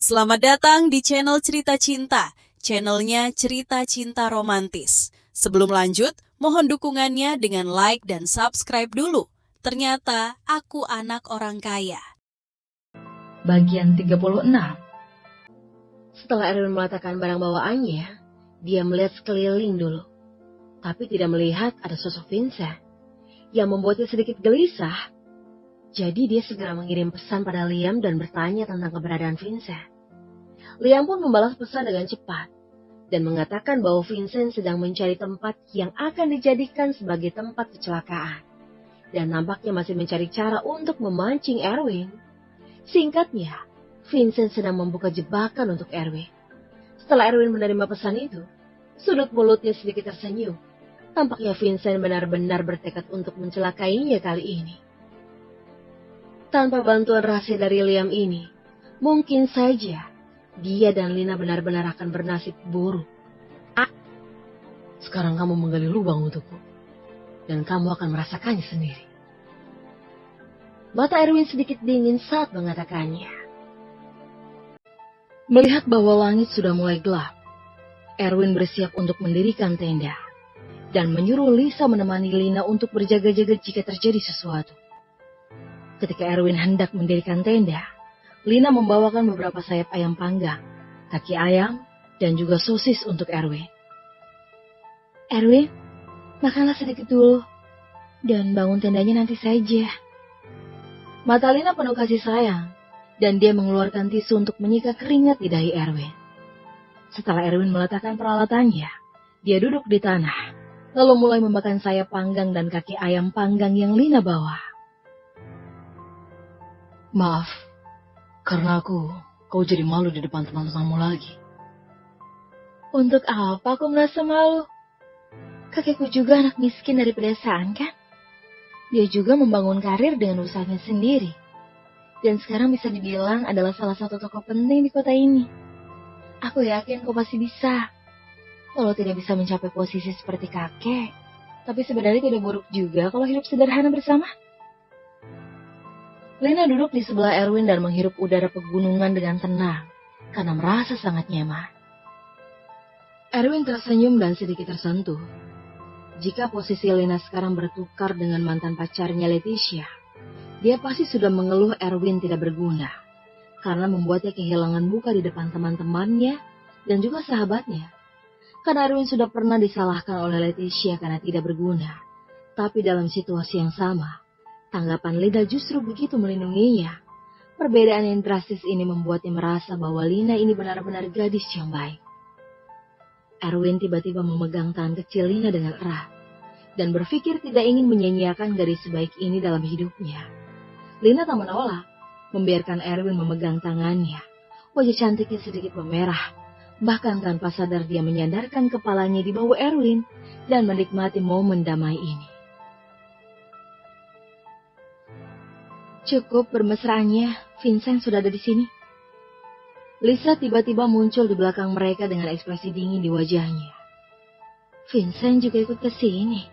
Selamat datang di channel Cerita Cinta, channelnya Cerita Cinta Romantis. Sebelum lanjut, mohon dukungannya dengan like dan subscribe dulu. Ternyata aku anak orang kaya. Bagian 36. Setelah Erwin meletakkan barang bawaannya, dia melihat sekeliling dulu. Tapi tidak melihat ada sosok Vincent, yang membuatnya sedikit gelisah. Jadi dia segera mengirim pesan pada Liam dan bertanya tentang keberadaan Vincent. Liam pun membalas pesan dengan cepat dan mengatakan bahwa Vincent sedang mencari tempat yang akan dijadikan sebagai tempat kecelakaan. Dan nampaknya masih mencari cara untuk memancing Erwin. Singkatnya, Vincent sedang membuka jebakan untuk Erwin. Setelah Erwin menerima pesan itu, sudut mulutnya sedikit tersenyum. Tampaknya Vincent benar-benar bertekad untuk mencelakainya kali ini. Tanpa bantuan rahasia dari Liam ini, mungkin saja dia dan Lina benar-benar akan bernasib buruk. Sekarang kamu menggali lubang untukku, dan kamu akan merasakannya sendiri. Mata Erwin sedikit dingin saat mengatakannya. Melihat bahwa langit sudah mulai gelap, Erwin bersiap untuk mendirikan tenda dan menyuruh Lisa menemani Lina untuk berjaga-jaga jika terjadi sesuatu. Ketika Erwin hendak mendirikan tenda, Lina membawakan beberapa sayap ayam panggang, kaki ayam, dan juga sosis untuk Erwin. Erwin, makanlah sedikit dulu, dan bangun tendanya nanti saja. Mata Lina penuh kasih sayang, dan dia mengeluarkan tisu untuk menyikat keringat di dahi Erwin. Setelah Erwin meletakkan peralatannya, dia duduk di tanah, lalu mulai memakan sayap panggang dan kaki ayam panggang yang Lina bawa. Maaf, karena kau jadi malu di depan teman-temanmu lagi. Untuk apa aku merasa malu? Kakekku juga anak miskin dari pedesaan kan? Dia juga membangun karir dengan usahanya sendiri. Dan sekarang bisa dibilang adalah salah satu tokoh penting di kota ini. Aku yakin kau pasti bisa. Kalau tidak bisa mencapai posisi seperti kakek, tapi sebenarnya tidak buruk juga kalau hidup sederhana bersama. Lina duduk di sebelah Erwin dan menghirup udara pegunungan dengan tenang, karena merasa sangat nyaman. Erwin tersenyum dan sedikit tersentuh. Jika posisi Lina sekarang bertukar dengan mantan pacarnya Leticia, dia pasti sudah mengeluh Erwin tidak berguna, karena membuatnya kehilangan muka di depan teman-temannya dan juga sahabatnya. Karena Erwin sudah pernah disalahkan oleh Leticia karena tidak berguna, tapi dalam situasi yang sama, tanggapan Lina justru begitu melindunginya. Perbedaan yang drastis ini membuatnya merasa bahwa Lina ini benar-benar gadis yang baik. Erwin tiba-tiba memegang tangan kecil Lina dengan erat, dan berpikir tidak ingin menyanyiakan gadis sebaik ini dalam hidupnya. Lina tak menolak, membiarkan Erwin memegang tangannya. Wajah cantiknya sedikit memerah, bahkan tanpa sadar dia menyandarkan kepalanya di bawah Erwin, dan menikmati momen damai ini. Cukup bermesraannya, Vincent sudah ada di sini. Lisa tiba-tiba muncul di belakang mereka dengan ekspresi dingin di wajahnya. Vincent juga ikut ke sini.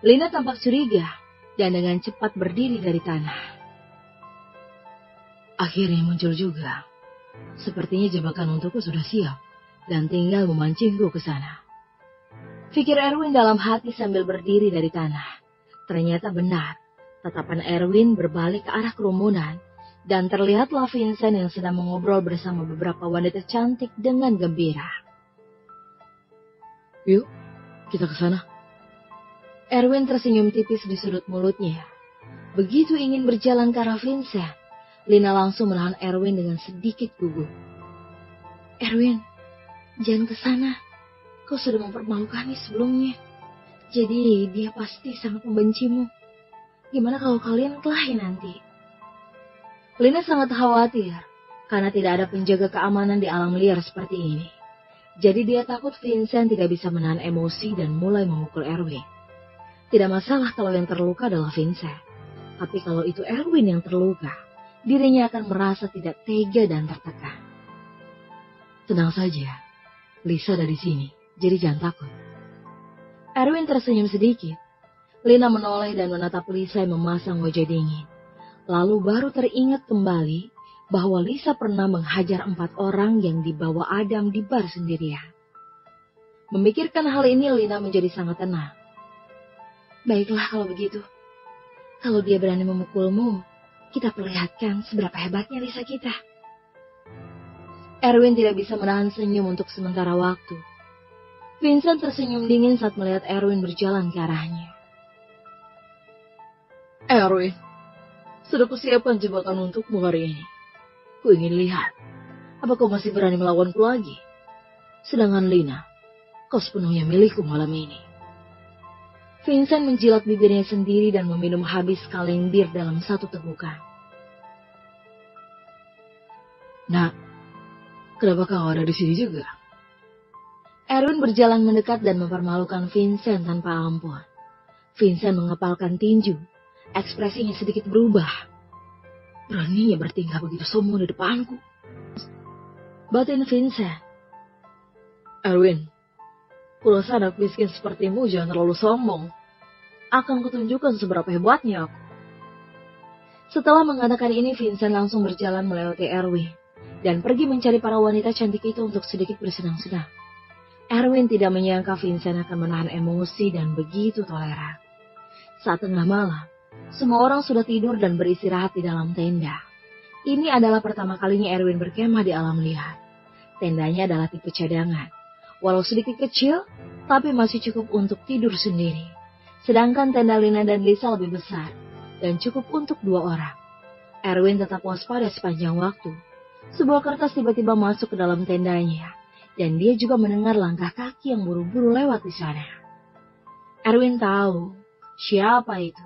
Lina tampak curiga dan dengan cepat berdiri dari tanah. Akhirnya muncul juga. Sepertinya jebakan untukku sudah siap dan tinggal memancingku ke sana. Pikir Erwin dalam hati sambil berdiri dari tanah. Ternyata benar. Tatapan Erwin berbalik ke arah kerumunan, dan terlihatlah Vincent yang sedang mengobrol bersama beberapa wanita cantik dengan gembira. Yuk, kita ke sana. Erwin tersenyum tipis di sudut mulutnya. Begitu ingin berjalan ke arah Vincent, Lina langsung menahan Erwin dengan sedikit gugup. Erwin, jangan ke sana. Kau sudah mempermalukannya sebelumnya. Jadi dia pasti sangat membencimu. Gimana kalau kalian kelahi nanti? Lina sangat khawatir, karena tidak ada penjaga keamanan di alam liar seperti ini. Jadi dia takut Vincent tidak bisa menahan emosi dan mulai memukul Erwin. Tidak masalah kalau yang terluka adalah Vincent. Tapi kalau itu Erwin yang terluka, dirinya akan merasa tidak tega dan tertekan. Tenang saja, Lisa ada di sini, jadi jangan takut. Erwin tersenyum sedikit. Lina menoleh dan menatap Lisa yang memasang wajah dingin. Lalu baru teringat kembali bahwa Lisa pernah menghajar 4 orang yang dibawa Adam di bar sendirian. Memikirkan hal ini, Lina menjadi sangat tenang. Baiklah kalau begitu. Kalau dia berani memukulmu, kita perlihatkan seberapa hebatnya Lisa kita. Erwin tidak bisa menahan senyum untuk sementara waktu. Vincent tersenyum dingin saat melihat Erwin berjalan ke arahnya. Erwin, sudah kusiapkan jebakan untukmu hari ini. Ku ingin lihat, apa kau masih berani melawanku lagi? Sedangkan Lina, kau sepenuhnya milikku malam ini. Vincent menjilat bibirnya sendiri dan meminum habis kaleng bir dalam satu tegukan. Nak, kenapa kau ada di sini juga? Erwin berjalan mendekat dan mempermalukan Vincent tanpa ampun. Vincent mengepalkan tinju. Ekspresinya sedikit berubah. Beraninya bertingkah begitu sombong di depanku. Batin Vincent. Erwin, kurasa anak miskin sepertimu jangan terlalu sombong. Akan kutunjukkan seberapa hebatnya aku. Setelah mengatakan ini, Vincent langsung berjalan melewati Erwin dan pergi mencari para wanita cantik itu untuk sedikit bersenang-senang. Erwin tidak menyangka Vincent akan menahan emosi dan begitu toleran. Saat tengah malam, semua orang sudah tidur dan beristirahat di dalam tenda. Ini adalah pertama kalinya Erwin berkemah di alam liar. Tendanya adalah tipe cadangan. Walau sedikit kecil, tapi masih cukup untuk tidur sendiri. Sedangkan tenda Lina dan Lisa lebih besar dan cukup untuk 2 orang. Erwin tetap waspada sepanjang waktu. Sebuah kertas tiba-tiba masuk ke dalam tendanya. Dan dia juga mendengar langkah kaki yang buru-buru lewat di sana. Erwin tahu siapa itu,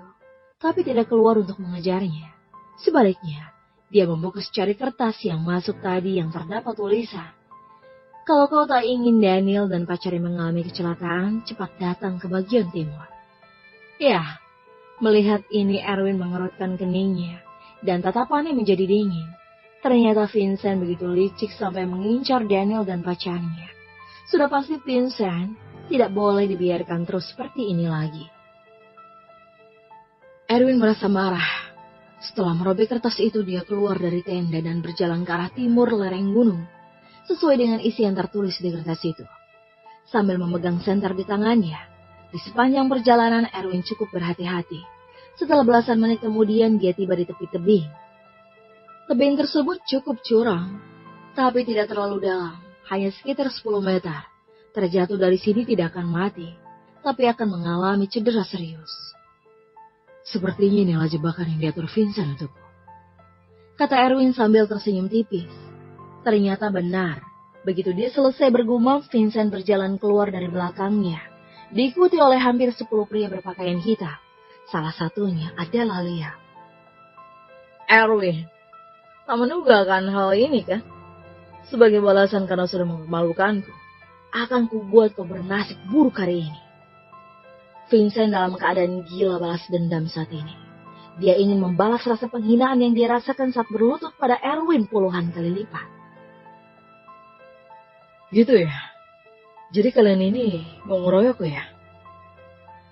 tapi tidak keluar untuk mengejarnya. Sebaliknya, dia membungkus cari kertas yang masuk tadi yang terdapat tulisan. Kalau kau tak ingin Daniel dan pacarnya mengalami kecelakaan, cepat datang ke bagian timur. Ya, melihat ini Erwin mengerutkan keningnya dan tatapannya menjadi dingin. Ternyata Vincent begitu licik sampai mengincar Daniel dan pacarnya. Sudah pasti Vincent tidak boleh dibiarkan terus seperti ini lagi. Erwin merasa marah. Setelah merobek kertas itu, dia keluar dari tenda dan berjalan ke arah timur lereng gunung, sesuai dengan isi yang tertulis di kertas itu. Sambil memegang senter di tangannya, di sepanjang perjalanan Erwin cukup berhati-hati. Setelah belasan menit kemudian, dia tiba di tepi tebing. Tebing tersebut cukup curam, tapi tidak terlalu dalam, hanya sekitar 10 meter. Terjatuh dari sini tidak akan mati, tapi akan mengalami cedera serius. Sepertinya inilah jebakan yang diatur Vincent untukku, kata Erwin sambil tersenyum tipis. Ternyata benar. Begitu dia selesai bergumam, Vincent berjalan keluar dari belakangnya, diikuti oleh hampir 10 pria berpakaian hitam. Salah satunya adalah Lia. Erwin, tak mendugakan hal ini kan? Sebagai balasan karena sudah memalukanku, akan kubuat kau bernasib buruk hari ini. Vincent dalam keadaan gila balas dendam saat ini. Dia ingin membalas rasa penghinaan yang dia rasakan saat berlutut pada Erwin puluhan kali lipat. Gitu ya? Jadi kalian ini mau ngeroyokku ya?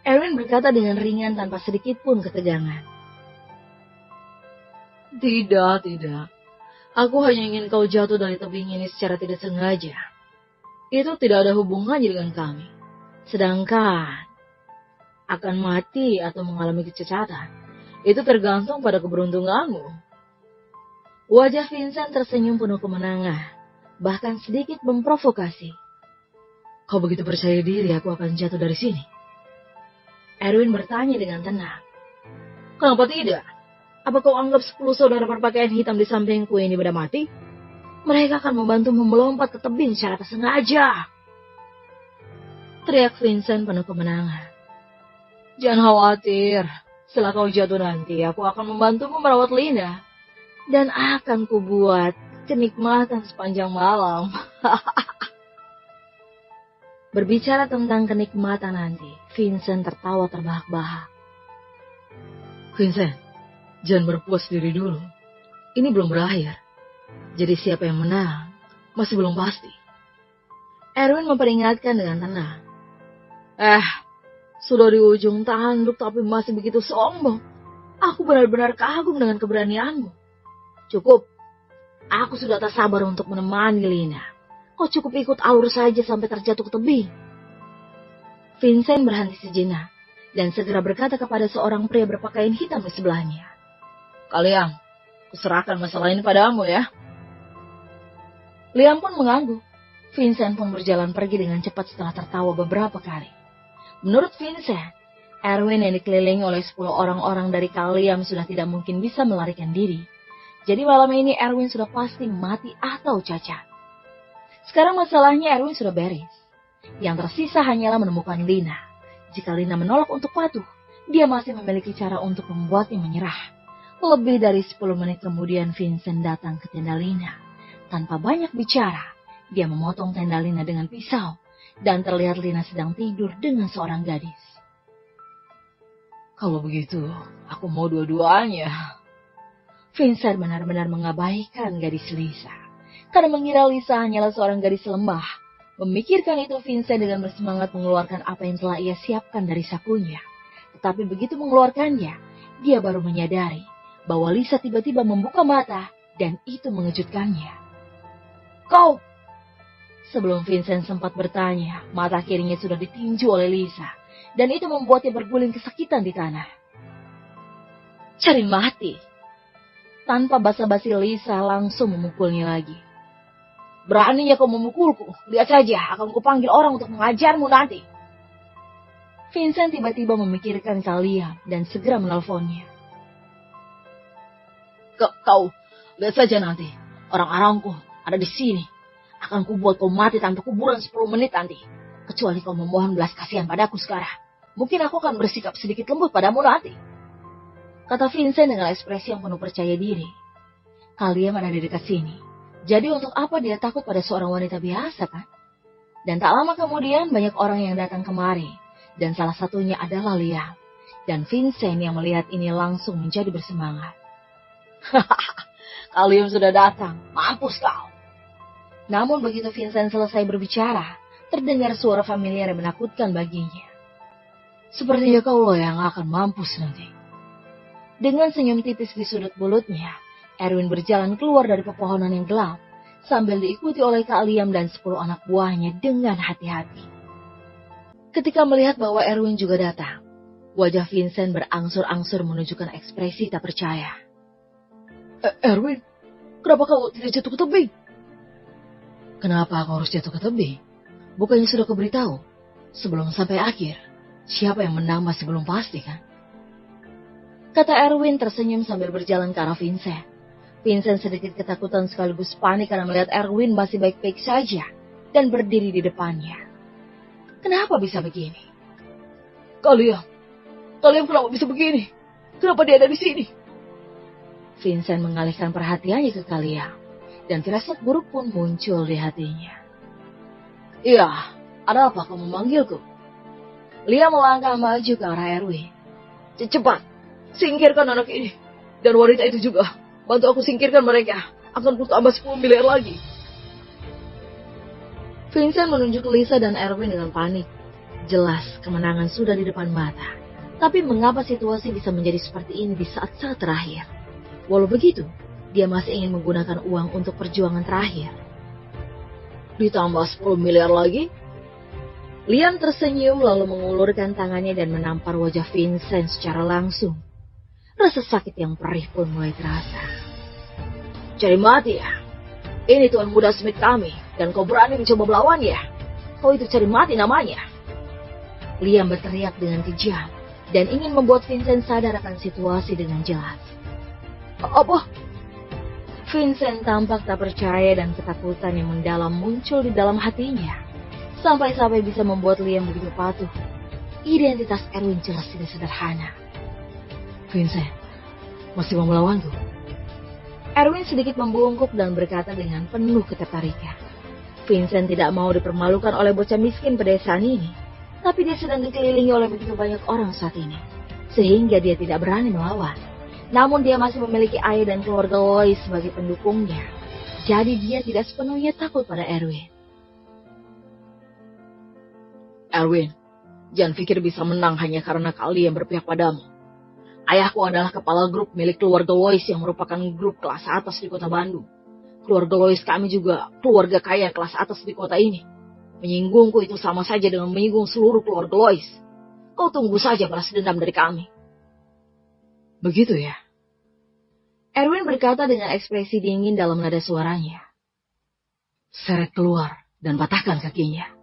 Erwin berkata dengan ringan tanpa sedikit pun ketegangan. Tidak. Aku hanya ingin kau jatuh dari tebing ini secara tidak sengaja. Itu tidak ada hubungannya dengan kami. Sedangkan akan mati atau mengalami kecacatan, itu tergantung pada keberuntunganmu. Wajah Vincent tersenyum penuh kemenangan, bahkan sedikit memprovokasi. Kau begitu percaya diri aku akan jatuh dari sini? Erwin bertanya dengan tenang. Kenapa tidak? Apa kau anggap 10 saudara berpakaian hitam di sampingku ini pada mati? Mereka akan membantu melompat ke tebing secara sengaja. Teriak Vincent penuh kemenangan. Jangan khawatir, setelah kau jatuh nanti, aku akan membantumu merawat Lina. Dan akan kubuat kenikmatan sepanjang malam. Berbicara tentang kenikmatan nanti, Vincent tertawa terbahak-bahak. Vincent, jangan berpuas diri dulu. Ini belum berakhir. Jadi siapa yang menang, masih belum pasti. Erwin memperingatkan dengan tenang. Sudah di ujung tanduk tapi masih begitu sombong. Aku benar-benar kagum dengan keberanianmu. Cukup. Aku sudah tak sabar untuk menemani Lina. Kau cukup ikut alur saja sampai terjatuh ke tebing. Vincent berhenti sejenak dan segera berkata kepada seorang pria berpakaian hitam di sebelahnya. Kalian, kuserahkan masalah ini padamu ya. Liam pun mengangguk. Vincent pun berjalan pergi dengan cepat setelah tertawa beberapa kali. Menurut Vincent, Erwin yang dikelilingi oleh 10 orang-orang dari Kaliam sudah tidak mungkin bisa melarikan diri. Jadi malam ini Erwin sudah pasti mati atau cacat. Sekarang masalahnya Erwin sudah beres. Yang tersisa hanyalah menemukan Lina. Jika Lina menolak untuk patuh, dia masih memiliki cara untuk membuatnya menyerah. Lebih dari 10 menit kemudian Vincent datang ke tenda Lina. Tanpa banyak bicara, dia memotong tenda Lina dengan pisau dan terlihat Lina sedang tidur dengan seorang gadis. Kalau begitu, aku mau dua-duanya. Vincent benar-benar mengabaikan gadis Lisa. Karena mengira Lisa hanyalah seorang gadis lembah. Memikirkan itu, Vincent dengan bersemangat mengeluarkan apa yang telah ia siapkan dari sakunya. Tetapi begitu mengeluarkannya, dia baru menyadari bahwa Lisa tiba-tiba membuka mata dan itu mengejutkannya. Kau! Sebelum Vincent sempat bertanya, mata kirinya sudah ditinju oleh Lisa. Dan itu membuatnya berguling kesakitan di tanah. Cari mati! Tanpa basa-basi Lisa langsung memukulnya lagi. Beraninya kau memukulku, lihat saja akan kupanggil orang untuk mengajarmu nanti. Vincent tiba-tiba memikirkan Kaliam dan segera menelponnya. Kau, lihat saja nanti, orang-orangku ada di sini. Akan kubuat kau mati tanpa kuburan 10 menit nanti. Kecuali kau memohon belas kasihan padaku sekarang. Mungkin aku akan bersikap sedikit lembut padamu nanti. Kata Vincent dengan ekspresi yang penuh percaya diri. Kalian ada di dekat sini. Jadi untuk apa dia takut pada seorang wanita biasa kan? Dan tak lama kemudian banyak orang yang datang kemari. Dan salah satunya adalah Liam. Dan Vincent yang melihat ini langsung menjadi bersemangat. Kalian sudah datang. Mampus kau. Namun begitu Vincent selesai berbicara, terdengar suara familiar yang menakutkan baginya. Sepertinya kau loh yang akan mampus nanti. Dengan senyum tipis di sudut mulutnya, Erwin berjalan keluar dari pepohonan yang gelap, sambil diikuti oleh Kak Liam dan 10 anak buahnya dengan hati-hati. Ketika melihat bahwa Erwin juga datang, wajah Vincent berangsur-angsur menunjukkan ekspresi tak percaya. Erwin, kenapa kau tidak jatuh ke tebing? Kenapa aku harus jatuh ke tebing? Bukannya sudah kuberitahu, sebelum sampai akhir, siapa yang menang masih belum pasti kan? Kata Erwin tersenyum sambil berjalan ke arah Vincent. Vincent sedikit ketakutan sekaligus panik karena melihat Erwin masih baik-baik saja dan berdiri di depannya. Kenapa bisa begini? Kalian kenapa bisa begini? Kenapa dia ada di sini? Vincent mengalihkan perhatiannya ke Kalian dan firasat buruk pun muncul di hatinya. Iya, ada apa kau memanggilku? Lia melangkah maju ke arah Erwin. Cepat, singkirkan anak ini. Dan wanita itu juga. Bantu aku singkirkan mereka. Akan ku tambah 10 miliar lagi. Vincent menunjuk Lisa dan Erwin dengan panik. Jelas kemenangan sudah di depan mata. Tapi mengapa situasi bisa menjadi seperti ini di saat-saat terakhir? Walau begitu, dia masih ingin menggunakan uang untuk perjuangan terakhir. Ditambah 10 miliar lagi? Liam tersenyum lalu mengulurkan tangannya dan menampar wajah Vincent secara langsung. Rasa sakit yang perih pun mulai terasa. Cari mati ya? Ini Tuan Muda Smith kami, dan kau berani mencoba melawan ya? Kau itu cari mati namanya. Liam berteriak dengan kejam, dan ingin membuat Vincent sadar akan situasi dengan jelas. Apa? Vincent tampak tak percaya dan ketakutan yang mendalam muncul di dalam hatinya. Sampai-sampai bisa membuat Liam begitu patuh. Identitas Erwin jelas tidak sederhana. Vincent, masih mau melawanku? Erwin sedikit membungkuk dan berkata dengan penuh ketertarikan. Vincent tidak mau dipermalukan oleh bocah miskin pedesaan ini. Tapi dia sedang dikelilingi oleh begitu banyak orang saat ini. Sehingga dia tidak berani melawan. Namun dia masih memiliki ayah dan keluarga Lois sebagai pendukungnya. Jadi dia tidak sepenuhnya takut pada Erwin. Erwin, jangan pikir bisa menang hanya karena kalian berpihak padamu. Ayahku adalah kepala grup milik keluarga Lois yang merupakan grup kelas atas di kota Bandung. Keluarga Lois kami juga keluarga kaya kelas atas di kota ini. Menyinggungku itu sama saja dengan menyinggung seluruh keluarga Lois. Kau tunggu saja balas dendam dari kami. Begitu ya? Erwin berkata dengan ekspresi dingin dalam nada suaranya. Seret keluar dan patahkan kakinya.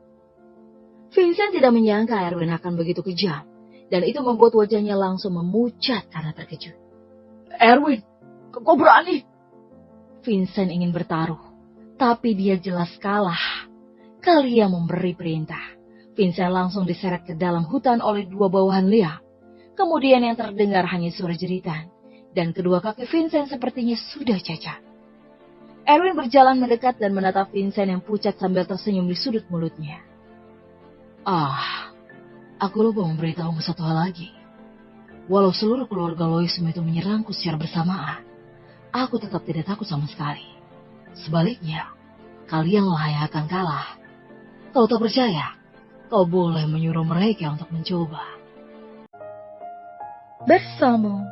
Vincent tidak menyangka Erwin akan begitu kejam, dan itu membuat wajahnya langsung memucat karena terkejut. Erwin, kau berani? Vincent ingin bertaruh, tapi dia jelas kalah. Kalia memberi perintah. Vincent langsung diseret ke dalam hutan oleh dua bawahan liar. Kemudian yang terdengar hanya suara jeritan, dan kedua kaki Vincent sepertinya sudah cacat. Erwin berjalan mendekat dan menatap Vincent yang pucat sambil tersenyum di sudut mulutnya. Aku lupa memberitahumu satu hal lagi. Walau seluruh keluarga Lois itu menyerangku secara bersamaan, aku tetap tidak takut sama sekali. Sebaliknya, kalianlah yang akan kalah. Kau tak percaya? Kau boleh menyuruh mereka untuk mencoba. Bersama